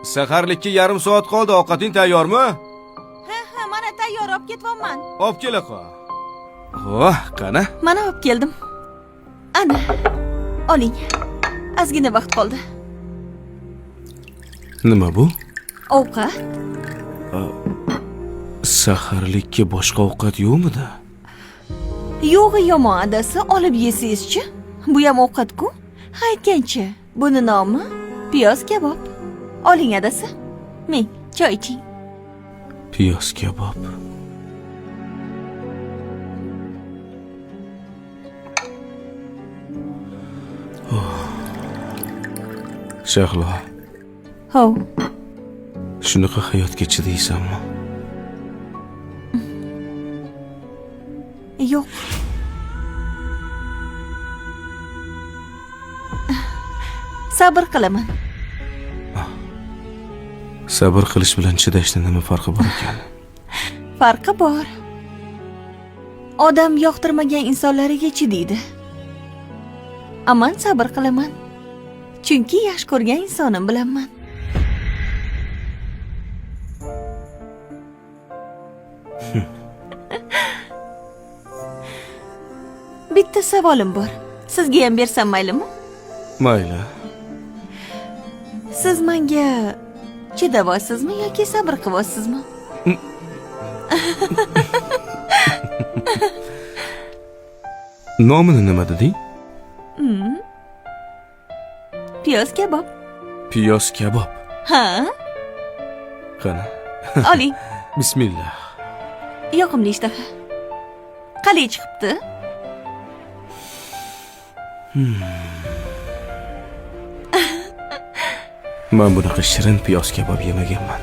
Saharlikka yarim soat qoldi. Ovqating tayyormi? Ha, mana tayyor olib ketyapman. Olib kela qol. Xo'p, qani? Mana olib keldim. Ana, oling. Ozgina vaqt qoldi. Nima bu? Ovqat. Saharlikka boshqa ovqat yo'qmidi? Yo'g'i yomon adasi, olib yesangizchi. Bu ham ovqat-ku. Aytgancha, buni nomi piyoz kabob. Oling adasi. Ming, choy iching. Piyoz kabob. Shahlo, Hov, shunaqa hayotga chidaysanmi? yo'q. Sabr qilaman. Sabr qilish bilan chidashning nima farqi bor ekan? Farqi bor. Odam yoqtirmagan insonlariga chidaydi. Aman sabr qilaman. Chunki yaxshi ko'rgan insonim bilanman. Bitta savolim bor. Sizga ham bersam maylimi? Mayli. Siz menga chidavoysizmi yoki sabr qilyapsizmi? Nomini nima deding? Piyoz kabob. Piyoz kabob. Ha? Qani. Oling. Bismillah. Yoqimli ishtaha. Qalay chiqibdi? Men bunaqa shirin piyoz kabob yemaganman.